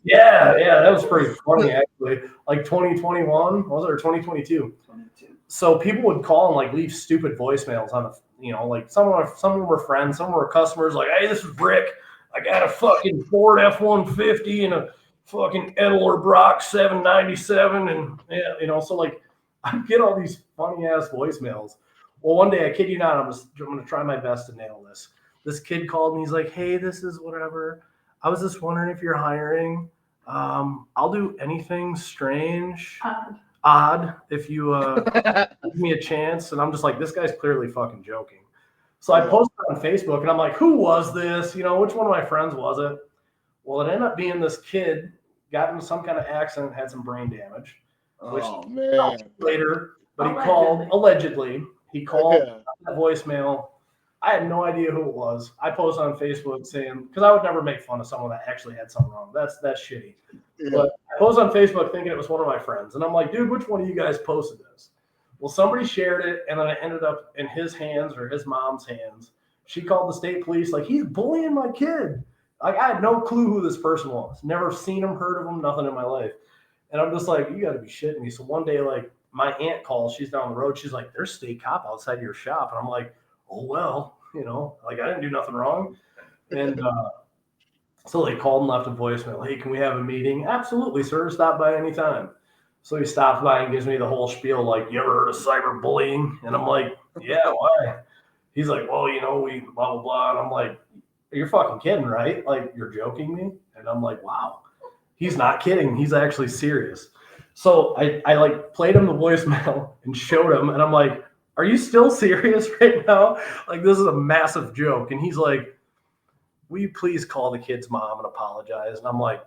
yeah, that was pretty funny actually. Like 2021, was it, or 2022? 22. So people would call and, like, leave stupid voicemails on the, you know, like some of them were friends, some were customers. Like, hey, this is Rick. I got a fucking Ford F-150 and a fucking Edler Brock 797, and yeah, you know, so, like, I get all these funny ass voicemails. Well, one day, I kid you not, I'm going to try my best to nail this. This kid called me. He's like, hey, this is whatever. I was just wondering if you're hiring. I'll do anything strange, odd, if you give me a chance. And I'm just like, this guy's clearly fucking joking. So I posted on Facebook, and I'm like, who was this? Which one of my friends was it? Well, it ended up being this kid, got into some kind of accident, had some brain damage. Oh, man. Later, but he called, allegedly, that voicemail. I had no idea who it was. I posted on Facebook saying, because I would never make fun of someone that actually had something wrong. That's shitty. Yeah. But I posted on Facebook thinking it was one of my friends. And I'm like, dude, which one of you guys posted this? Well, somebody shared it, and then it ended up in his hands or his mom's hands. She called the state police, like, he's bullying my kid. Like, I had no clue who this person was. Never seen him, heard of him, nothing in my life. And I'm just like, you got to be shitting me. So one day, like, my aunt calls. She's down the road. She's like, there's a state cop outside your shop. And I'm like, oh, well, like, I didn't do nothing wrong. And so they called and left a voicemail. Hey, can we have a meeting? Absolutely, sir. Stop by anytime. So he stops by and gives me the whole spiel, like, you ever heard of cyberbullying? And I'm like, yeah, why? He's like, well, we blah, blah, blah. And I'm like, you're fucking kidding, right? Like, you're joking me? And I'm like, wow. He's not kidding. He's actually serious. So I like played him the voicemail and showed him. And I'm like, are you still serious right now? Like, this is a massive joke. And he's like, will you please call the kid's mom and apologize? And I'm like,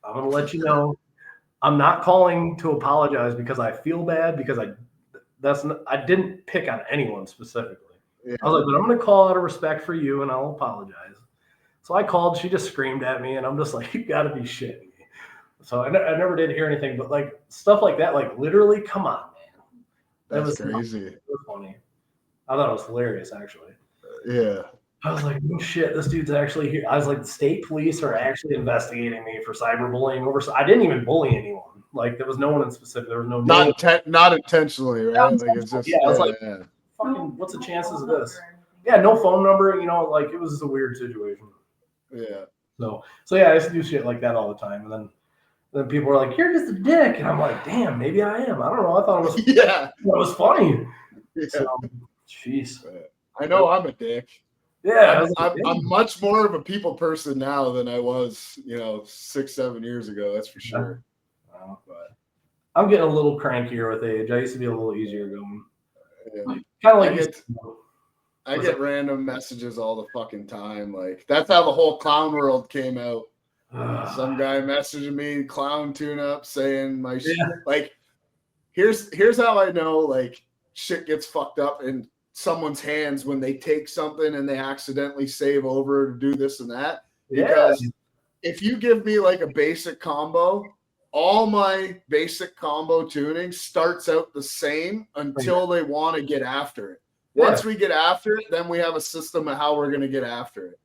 I'm going to let you know. I'm not calling to apologize because I feel bad, because I didn't pick on anyone specifically. Yeah. I was like, but I'm going to call out of respect for you, and I'll apologize. So I called. She just screamed at me, and I'm just like, you got to be shitting me. So I never did hear anything, but like stuff like that, like literally, come on, man. That's crazy. It was funny. I thought it was hilarious, actually. Yeah. I was like, oh shit, this dude's actually here. I was like, the state police are actually investigating me for cyberbullying. I didn't even bully anyone. Like, there was no one in specific. There was no not intentionally, right? Like, it's just I was like, fucking, what's the chances of this? Yeah, no phone number. Like, it was just a weird situation. Yeah. So yeah, I used to do shit like that all the time, and then people were like, "You're just a dick," and I'm like, "Damn, maybe I am. I don't know. I thought it was it was funny." Yeah. So, jeez. I know I'm a dick. Yeah, I'm much more of a people person now than I was, 6-7 years ago. That's for sure. But I'm getting a little crankier with age. I used to be a little easier going. Yeah. Kind of like I get random messages all the fucking time. Like, that's how the whole clown world came out. Some guy messaging me, clown tune-up, saying my shit. Like, here's how I know, like, shit gets fucked up in someone's hands when they take something and they accidentally save over to do this and that. Because if you give me, like, a basic combo, all my basic combo tuning starts out the same until they want to get after it. Once we get after it, then we have a system of how we're going to get after it.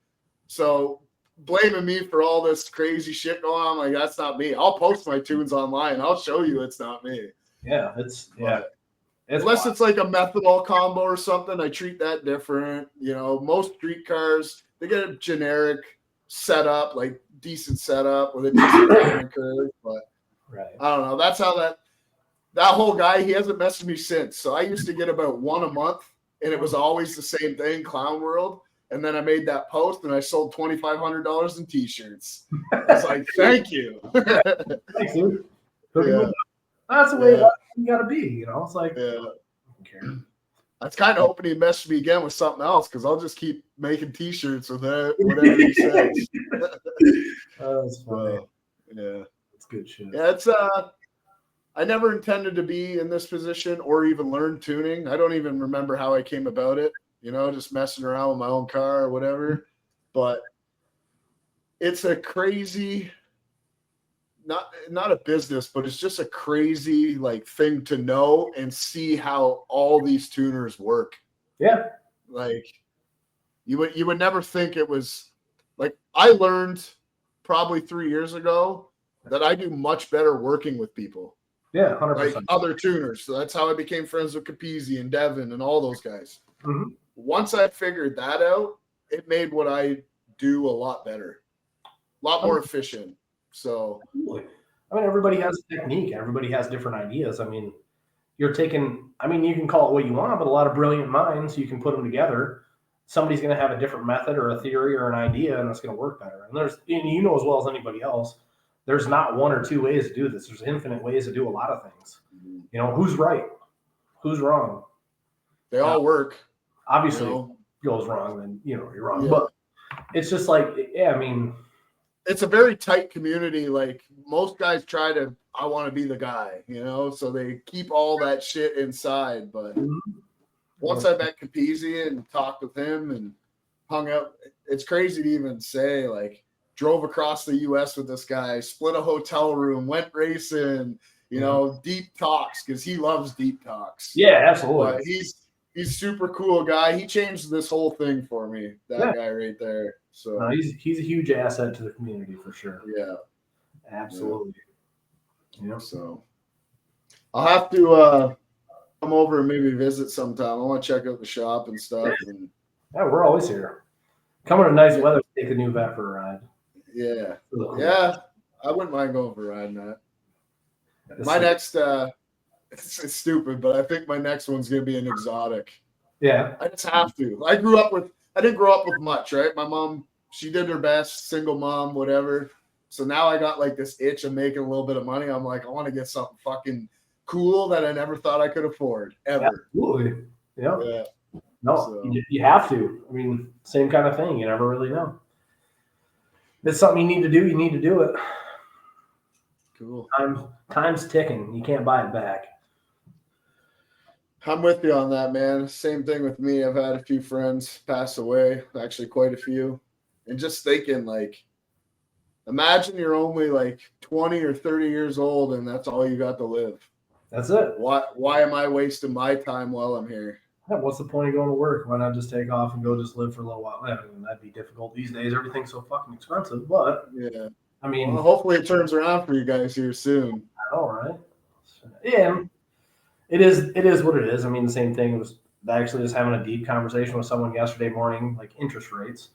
So blaming me for all this crazy shit going on, like, that's not me. I'll post my tunes online. I'll show you it's not me. Yeah, unless it's like a methanol combo or something, I treat that different. Most street cars, they get a generic setup, like decent setup with a decent timing curve. But I don't know. That's how that whole guy, he hasn't messaged me since. So I used to get about one a month. And it was always the same thing, Clown World. And then I made that post, and I sold $2,500 in T-shirts. I was like, thank you. Thanks, dude. Yeah. That's the way you got to be, It's like, I don't care. I was kind of hoping he'd message me again with something else, because I'll just keep making T-shirts with whatever he says. That's funny. Yeah. It's good shit. Yeah, it's I never intended to be in this position or even learn tuning. I don't even remember how I came about it, just messing around with my own car or whatever. But it's a crazy, not a business, but it's just a crazy, like, thing to know and see how all these tuners work. Yeah. Like, you would never think it was, like, I learned probably 3 years ago that I do much better working with people. Yeah, 100%. Like other tuners. So that's how I became friends with Capizzi and Devin and all those guys. Mm-hmm. Once I figured that out, it made what I do a lot better, a lot more efficient. So, everybody has a technique. Everybody has different ideas. You can call it what you want, but a lot of brilliant minds, you can put them together. Somebody's going to have a different method or a theory or an idea, and it's going to work better. And there's, as well as anybody else, there's not one or two ways to do this. There's infinite ways to do a lot of things. You know, who's right? Who's wrong? They all work. Obviously, if it goes wrong, then, you know, you're wrong. Yeah. But it's just like, yeah, I mean. It's a very tight community. Like, most guys try to, I want to be the guy, you know, so they keep all that shit inside. But once I met Capizzi and talked with him and hung out, it's crazy to even say, like, drove across the U.S. with this guy, split a hotel room, went racing, you know, deep talks, because he loves deep talks. Yeah, absolutely. But he's super cool guy. He changed this whole thing for me, that guy right there. So no, he's a huge asset to the community for sure. Yeah. Absolutely. Yeah. So I'll have to come over and maybe visit sometime. I want to check out the shop and stuff. And yeah, we're always here. Coming to nice weather, take the new vet for a ride. Yeah. Yeah. I wouldn't mind going for a ride in that. My next it's stupid, but I think my next one's gonna be an exotic. Yeah. I just have to. I didn't grow up with much, right? My mom, she did her best, single mom, whatever. So now I got like this itch of making a little bit of money. I'm like, I want to get something fucking cool that I never thought I could afford ever. Absolutely. Yeah. Yeah. No, So. you have to. I mean, same kind of thing. You never really know. If it's something you need to do, you need to do it. Cool. Time's ticking. You can't buy it back. I'm with you on that, man. Same thing with me. I've had a few friends pass away, actually quite a few. And just thinking, like, imagine you're only like 20 or 30 years old and that's all you got to live. That's it. Why am I wasting my time while I'm here? Yeah, what's the point of going to work? Why not just take off and go just live for a little while? I mean, that'd be difficult these days. Everything's so fucking expensive. But yeah, I mean, well, hopefully it turns around for you guys here soon. All right. Yeah, it is what it is. I mean, the same thing was actually just having a deep conversation with someone yesterday morning, like interest rates.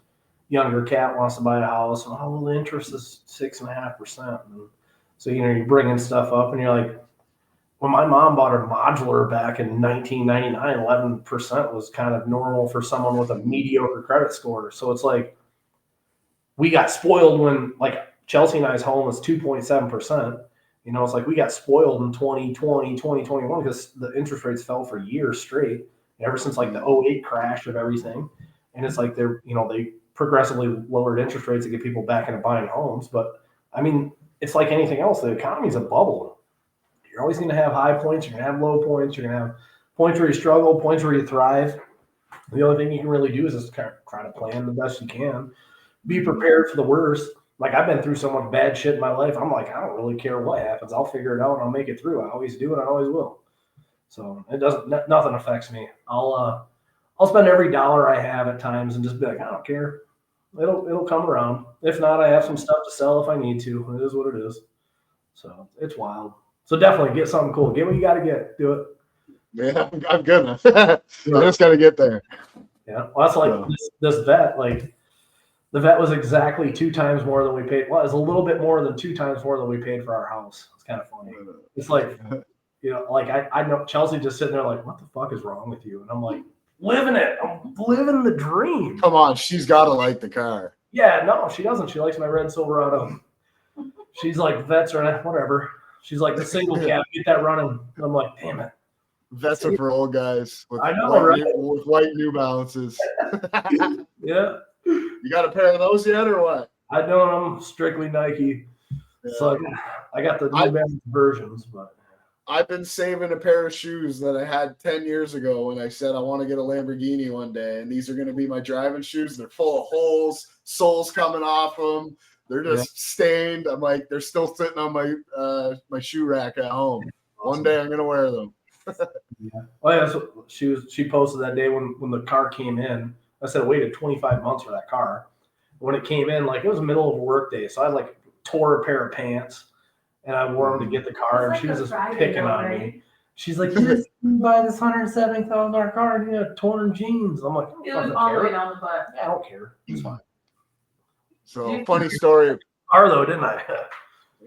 Younger cat wants to buy a house, and well, the interest is 6.5%. So you're bringing stuff up, and you're like, when my mom bought her modular back in 1999, 11% was kind of normal for someone with a mediocre credit score. So it's like we got spoiled when, like, Chelsea and I's home is 2.7%. You know, it's like we got spoiled in 2020, 2021 because the interest rates fell for years straight, ever since like the 08 crash of everything. And it's like they progressively lowered interest rates to get people back into buying homes. But I mean, it's like anything else. The economy's a bubble. You're always going to have high points. You're going to have low points. You're going to have points where you struggle, points where you thrive. The only thing you can really do is just kind of try to plan the best you can. Be prepared for the worst. Like, I've been through so much bad shit in my life. I'm like, I don't really care what happens. I'll figure it out and I'll make it through. I always do and I always will. So nothing affects me. I'll spend every dollar I have at times and just be like, I don't care. It'll come around. If not, I have some stuff to sell if I need to. It is what it is. So it's wild. So definitely get something cool. Get what you got to get. Do it. Yeah, I'm gonna. I just got to get there. Yeah. Well, that's like this vet. Like, the vet was exactly 2 times more than we paid. Well, it's a little bit more than 2 times more than we paid for our house. It's kind of funny. It's like, you know, like I know Chelsea just sitting there like, what the fuck is wrong with you? And I'm like, living it. I'm living the dream. Come on, she's got to like the car. Yeah, no, she doesn't. She likes my red Silverado. She's like, vets are whatever. She's like, the single cab, get that running. And I'm like, damn it. Vets are for old guys with, I know, right? With white New Balances. Yeah. You got a pair of those yet or what? I don't. I'm strictly Nike. Yeah. So I got the New Balance versions, but I've been saving a pair of shoes that I had 10 years ago when I said I want to get a Lamborghini one day, and these are going to be my driving shoes. They're full of holes, soles coming off them. They're just stained. I'm like, they're still sitting on my my shoe rack at home. Awesome. One day I'm going to wear them. Yeah. Oh yeah. So she posted that day when the car came in. I said I waited 25 months for that car. When it came in, like, it was the middle of a work day, so I like tore a pair of pants and I wore them to get the car, and she was just picking on me. She's like, "You just buy this $170,000 car and you have torn jeans." I'm like, it was all the way down the butt. Yeah, I don't care. It's fine. So funny story. Car though, didn't I?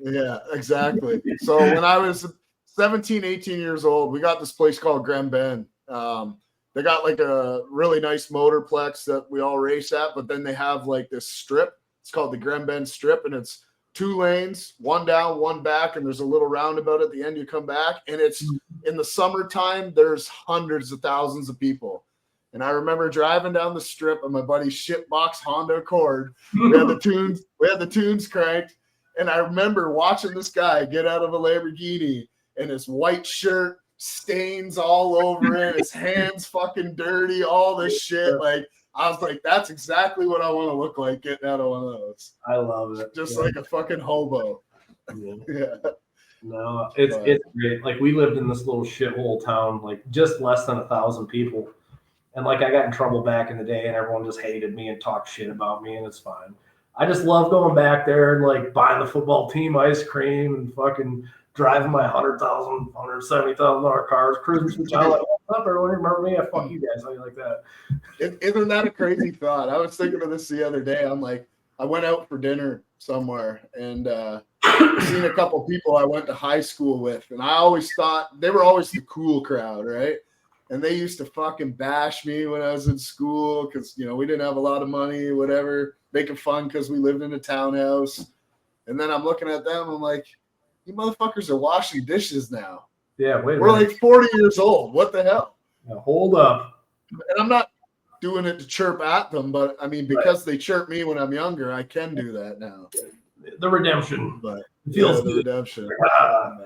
Yeah, exactly. So when I was 17, 18 years old, we got this place called Grand Bend. They got like a really nice motorplex that we all race at, but then they have like this strip. It's called the Grand Bend Strip, and it's 2 lanes, one down, one back, and there's a little roundabout at the end. You come back, and it's in the summertime. There's hundreds of thousands of people. And I remember driving down the strip on my buddy's shitbox Honda Accord. We had the tunes cranked, and I remember watching this guy get out of a Lamborghini, and his white shirt, stains all over it, his hands fucking dirty, all this shit. Like, I was like, that's exactly what I want to look like getting out of one of those. I love it. Just like a fucking hobo. Yeah. No, it's great. Like, we lived in this little shithole town, like just less than 1,000 people. And like, I got in trouble back in the day, and everyone just hated me and talked shit about me, and it's fine. I just love going back there and like buying the football team ice cream and fucking driving my $100,000, $170,000 cars, cruising through town like, what's up, everyone? Remember me? I fuck you guys. Something like that. Isn't that a crazy thought? I was thinking of this the other day. I'm like, I went out for dinner somewhere and seen a couple people I went to high school with, and I always thought they were always the cool crowd, right? And they used to fucking bash me when I was in school because, you know, we didn't have a lot of money, whatever, making fun because we lived in a townhouse. And then I'm looking at them, I'm like, you motherfuckers are washing dishes now. Yeah, wait a We're minute. like 40 years old. What the hell? Now, hold up. And I'm not doing it to chirp at them, but I mean, because they chirp me when I'm younger, I can do that now. The redemption. But It feels the good. redemption. Ah.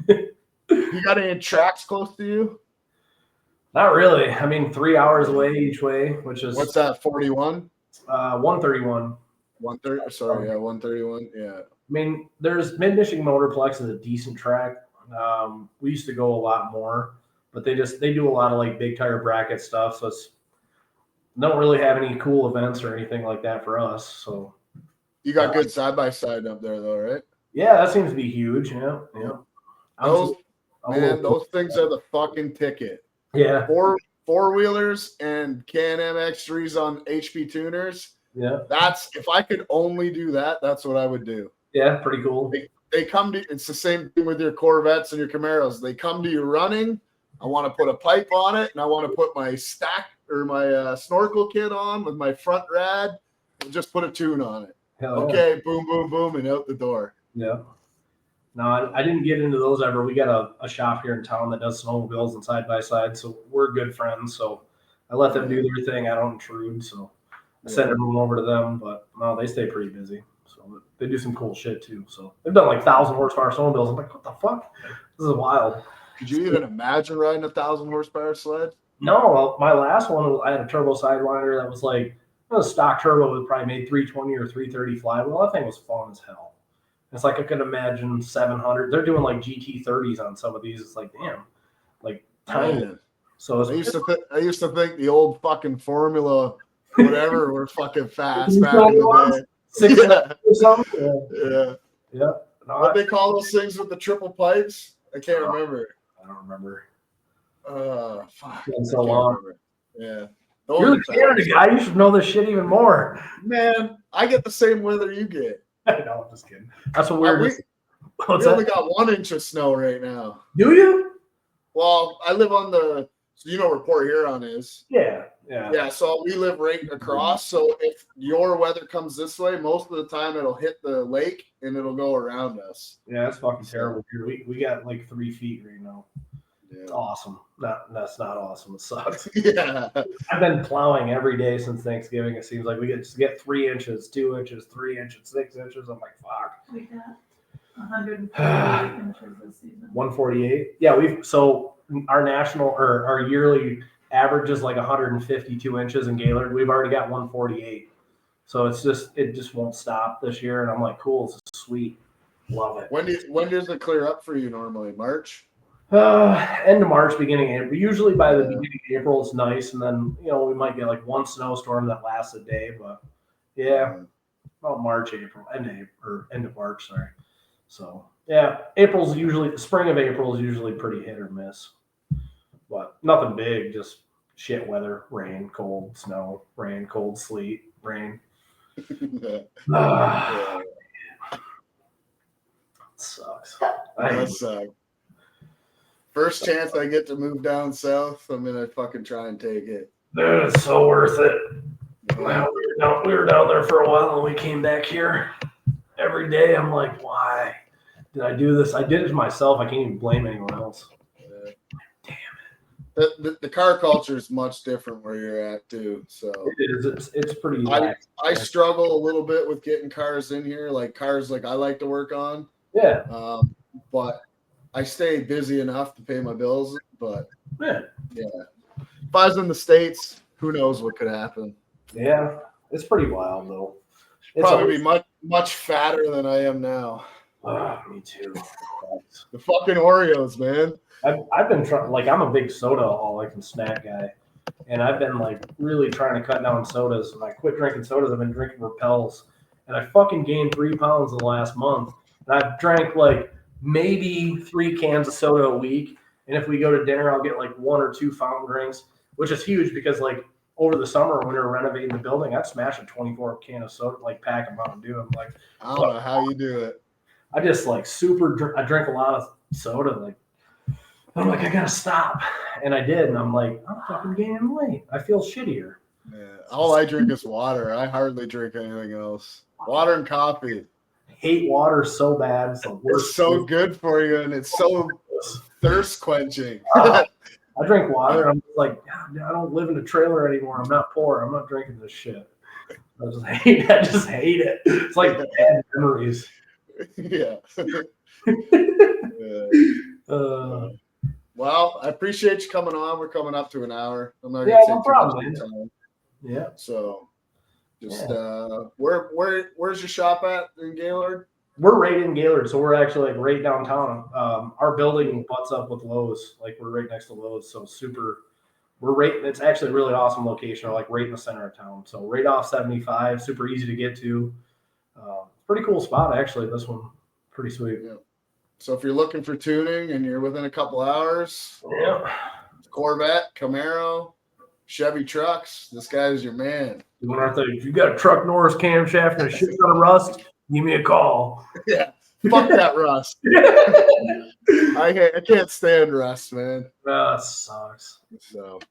You got any tracks close to you? Not really. I mean, 3 hours away each way, which is What's that? 41? 131. 130. Sorry, yeah, 131. Yeah. I mean, there's Mid-Michigan Motorplex is a decent track. We used to go a lot more, but they do a lot of like big tire bracket stuff. So it's don't really have any cool events or anything like that for us. So You got good side by side up there, though, right? yeah, that seems to be huge. Yeah. Those things are the fucking ticket. Yeah. Four wheelers and Can-Am X3s on HP tuners. Yeah. That's if I could only do that, that's what I would do. Yeah, pretty cool. They come to it's the same thing with your Corvettes and your Camaros. They come to you running. I want to put a pipe on it, and I want to put my stack or my snorkel kit on with my front rad and just put a tune on it. Hell okay, boom, boom, boom, and out the door. Yeah. No, I didn't get into those ever. We got a shop here in town that does snowmobiles and side by side, so we're good friends. So I let them do their thing. I don't intrude, so I send everyone over to them. But no, they stay pretty busy. So they do some cool shit too. So they've done like 1,000 horsepower snowmobiles. I'm like, what the fuck? This is wild. Could you even imagine riding 1,000 horsepower sled? No, my last one, I had a turbo sidewinder that was like, it was stock turbo. It probably made 320 or 330 flywheel. That thing was fun as hell. It's like I could imagine 700. They're doing like GT30s on some of these. It's like, damn, like tiny. Man. So I used to think the old fucking Formula whatever were fucking fast back in the day. Or something. Yeah. Yeah. No, What they call those things with the triple pipes? I can't remember. I don't remember. Fuck. It's been so long. Yeah. You're the Canada guy. You should know this shit even more. Man, I get the same weather you get. No, I'm just kidding. That's what we're We only got 1 inch of snow right now. Do you? Well, I live on so you know where Port Huron is. Yeah. Yeah, so we live right across. So if your weather comes this way, most of the time it'll hit the lake and it'll go around us. Yeah, that's fucking terrible here. We got like 3 feet right now. Yeah. It's awesome. That's not awesome. It sucks. Yeah. I've been plowing every day since Thanksgiving. It seems like we get 3 inches, 2 inches, 3 inches, 6 inches. I'm like, fuck. We got 148 inches this season. 148. Yeah, so our national or our yearly average is like 152 inches in Gaylord. We've already got 148. So it just won't stop this year. And I'm like, cool, this is sweet. Love it. When does it clear up for you normally? March? End of March, beginning of April. Usually by the beginning of April, it's nice. And then, we might get like one snowstorm that lasts a day. But yeah, about March, April, end of March, sorry. So yeah, spring of April is usually pretty hit or miss. But nothing big, just shit weather, rain, cold, snow, rain, cold, sleet, rain. Sucks. That sucks. First chance I get to move down south, I'm gonna fucking try and take it. Dude, it's so worth it. Well, we were down there for a while and we came back here. every day I'm like, why did I do this? I did it to myself. I can't even blame anyone else. The car culture is much different where you're at too. So It is. It's pretty. I struggle a little bit with getting cars in here, like cars like I like to work on. Yeah. But I stay busy enough to pay my bills. But yeah. If I was in the States, who knows what could happen? Yeah, it's pretty wild though. Probably be much fatter than I am now. Me too. The fucking Oreos, man. I've been trying, like, I'm a big soda-aholic and snack guy, and I've been like really trying to cut down sodas. And I quit drinking sodas. I've been drinking Repels, and I fucking gained 3 pounds in the last month. And I've drank like maybe 3 cans of soda a week. And if we go to dinner, I'll get like 1 or 2 fountain drinks, which is huge because like over the summer when we were renovating the building, I'd smash a 24 can of soda, like pack of Mountain Dew. I'm like, I don't know how you do it. I just like I drink a lot of soda. Like, I'm like, I gotta stop. And I did. And I'm like, I'm fucking gaining weight. I feel shittier. Yeah, all I drink is water. I hardly drink anything else. Water and coffee. Hate water so bad. It's the worst. It's so good for you, and it's so thirst quenching. I drink water. And I'm just like, I don't live in a trailer anymore. I'm not poor. I'm not drinking this shit. I just hate it. It's like bad memories. Yeah. Well, I appreciate you coming on. We're coming up to an hour. I'm not gonna take too much time. Yeah. So, just where's your shop at in Gaylord? We're right in Gaylord, so we're actually like right downtown. Our building butts up with Lowe's. Like we're right next to Lowe's, so we're right. It's actually a really awesome location. We're like right in the center of town, so right off 75. Super easy to get to. Pretty cool spot actually. This one, pretty sweet. Yeah. So if you're looking for tuning and you're within a couple hours, Corvette, Camaro, Chevy trucks, this guy's your man. If you got a truck Norris camshaft and a shit ton of rust, give me a call. Yeah, fuck that rust. I can't stand rust, man. That sucks. So,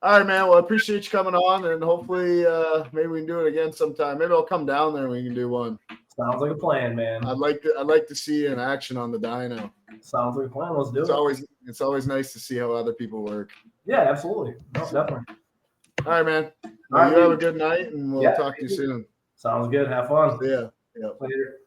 all right, man. Well, I appreciate you coming on, and hopefully, maybe we can do it again sometime. Maybe I'll come down there and we can do one. Sounds like a plan, man. I'd like to see you in action on the dyno. Sounds like a plan. Let's do it. It's always nice to see how other people work. Yeah, absolutely. No, definitely. All right, man. Well, you have a good night, and we'll talk to you soon. Sounds good. Have fun. Yeah. Later.